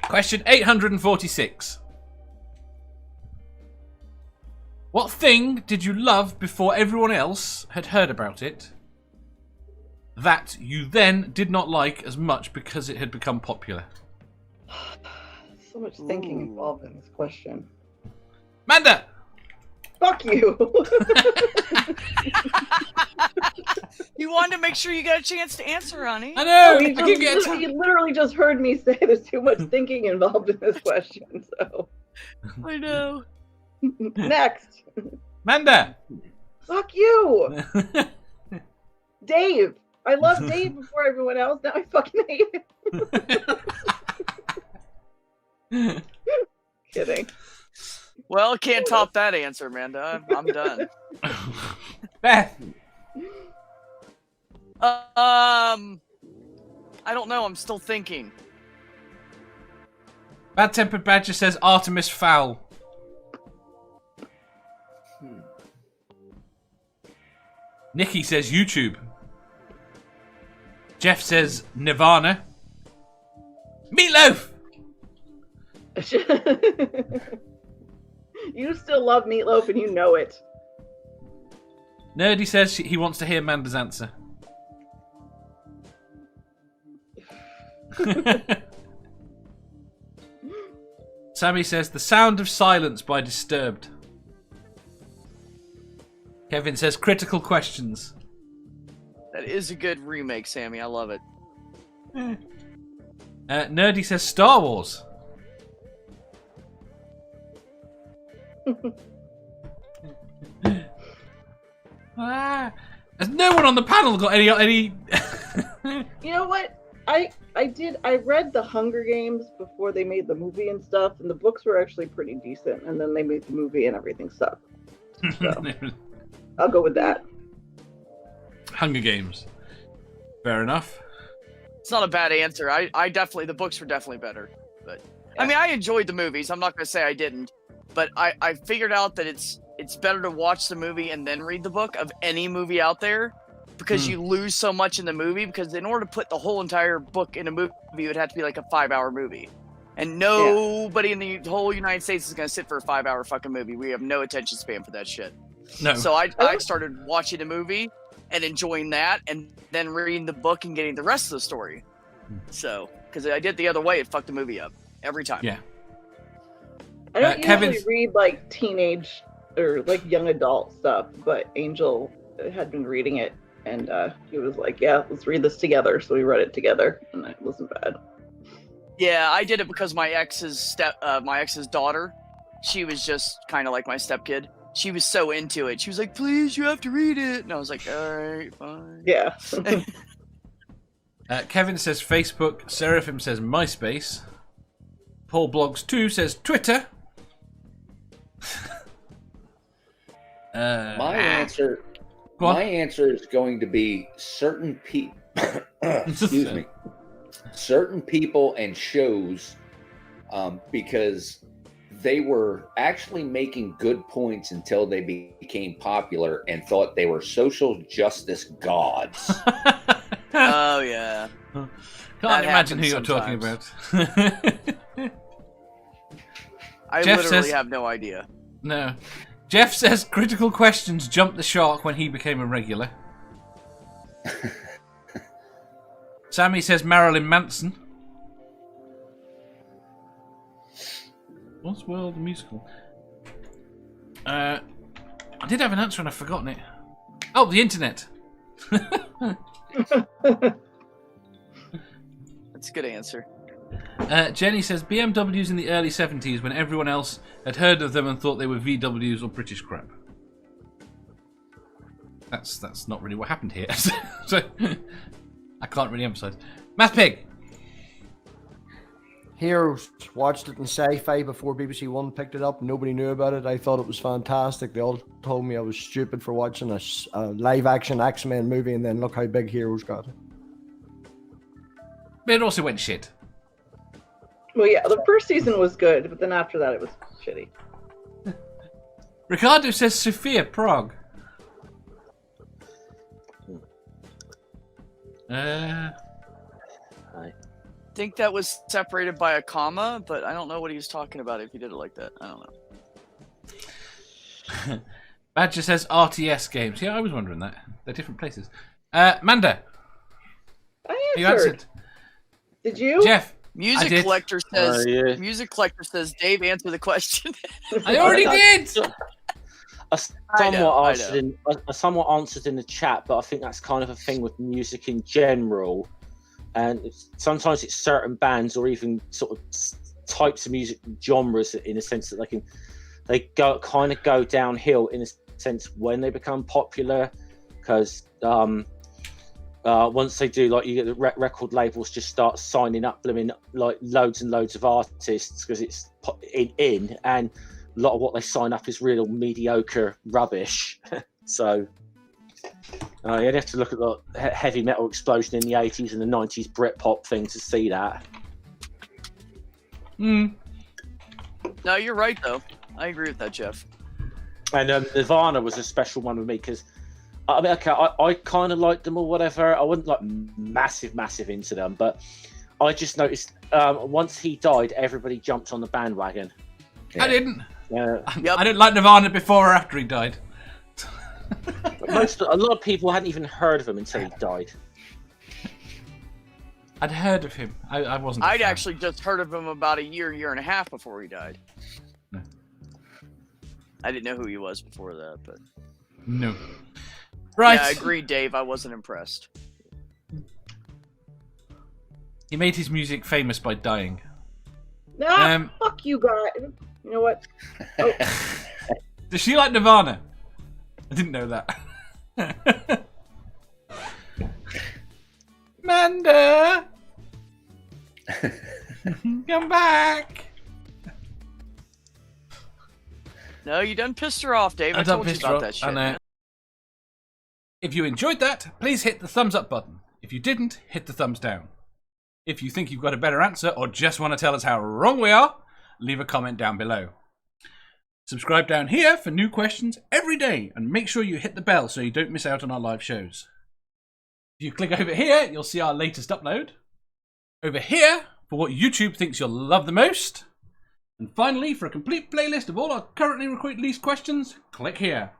Question 846. What thing did you love before everyone else had heard about it that you then did not like as much because it had become popular? So much thinking involved in this question. Manda! Fuck you! You wanted to make sure you got a chance to answer, honey. I know! You literally just heard me say there's too much thinking involved in this question, so... I know. Next! Manda! Fuck you! Dave! I loved Dave before everyone else, now I fucking hate him. Kidding. Well, can't top that answer, Amanda. I'm done. Beth! I don't know. I'm still thinking. Bad Tempered Badger says Artemis Fowl. Nikki says YouTube. Jeff says Nirvana. Meatloaf! You still love Meatloaf and you know it. Nerdy says he wants to hear Amanda's answer. Sammy says The Sound of Silence by Disturbed. Kevin says Critical Questions. That is a good remake, Sammy. I love it. Nerdy says Star Wars. Has no one on the panel got any? You know what? I read the Hunger Games before they made the movie and stuff, and the books were actually pretty decent, and then they made the movie and everything sucked. So, I'll go with that. Hunger Games. Fair enough. It's not a bad answer. I definitely, the books were definitely better. But I mean, I enjoyed the movies. I'm not going to say I didn't. But I figured out that it's better to watch the movie and then read the book of any movie out there, because you lose so much in the movie, because in order to put the whole entire book in a movie, it would have to be like a 5-hour movie. And nobody in the whole United States is going to sit for a 5-hour fucking movie. We have no attention span for that shit. No. So I started watching the movie and enjoying that, and then reading the book and getting the rest of the story. So, because I did the other way, it fucked the movie up every time. Yeah. I don't usually read like teenage or like young adult stuff, but Angel had been reading it, and he was like, "Yeah, let's read this together." So we read it together, and it wasn't bad. Yeah, I did it because my ex's daughter, she was just kind of like my stepkid. She was so into it. She was like, "Please, you have to read it," and I was like, "All right, fine." Yeah. Kevin says Facebook. Seraphim says MySpace. Paul Blogs 2 says Twitter. My answer is going to be certain people. Excuse me. Certain people and shows, because they were actually making good points until they became popular and thought they were social justice gods. Oh yeah. Can't imagine who you're talking about. I Jeff literally says, have no idea. No. Jeff says Critical Questions jumped the shark when he became a regular. Sammy says Marilyn Manson. What's World Musical? I did have an answer and I've forgotten it. Oh, the internet. That's a good answer. Jenny says BMWs in the early 70s when everyone else had heard of them and thought they were VWs or British crap. That's not really what happened here. So I can't really emphasize. Math Pig. Heroes, watched it in sci-fi before BBC One picked it up. Nobody knew about it. I thought it was fantastic. They all told me I was stupid for watching a live-action X-Men movie, and then look how big Heroes got. But it also went shit. Well, yeah, the first season was good, but then after that it was shitty. Ricardo says Sophia Prague. Hi. think that was separated by a comma, but I don't know what he was talking about if he did it like that. I don't know. Badger says RTS games. Yeah, I was wondering that. They're different places. Manda. I answered. Did you? Jeff. Music Collector says. Music Collector says. Dave, answer the question. I already did. I somewhat answered in the chat, but I think that's kind of a thing with music in general. And sometimes it's certain bands or even sort of types of music genres, in a sense that they go downhill in a sense when they become popular, because once they do, like, you get the record labels just start signing up like loads and loads of artists because it's in, and a lot of what they sign up is real mediocre rubbish. So you'd have to look at the heavy metal explosion in the 80s and the 90s Britpop thing to see that. No, you're right, though. I agree with that, Jeff. And Nirvana was a special one with me because I kind of liked them or whatever. I wasn't like massive into them, but I just noticed once he died, everybody jumped on the bandwagon. I didn't. Yep. I didn't like Nirvana before or after he died. A lot of people hadn't even heard of him until he died. I'd heard of him. I wasn't. I'd actually just heard of him about a year and a half before he died. No. I didn't know who he was before that, but no. Right. Yeah, I agree, Dave. I wasn't impressed. He made his music famous by dying. No, fuck you guys. You know what? Oh. Does she like Nirvana? I didn't know that. Amanda! Come back! No, you done pissed her off, Dave. I told you about that shit. Man. If you enjoyed that, please hit the thumbs up button. If you didn't, hit the thumbs down. If you think you've got a better answer or just want to tell us how wrong we are, leave a comment down below. Subscribe down here for new questions every day, and make sure you hit the bell so you don't miss out on our live shows. If you click over here, you'll see our latest upload. Over here, for what YouTube thinks you'll love the most. And finally, for a complete playlist of all our currently released questions, click here.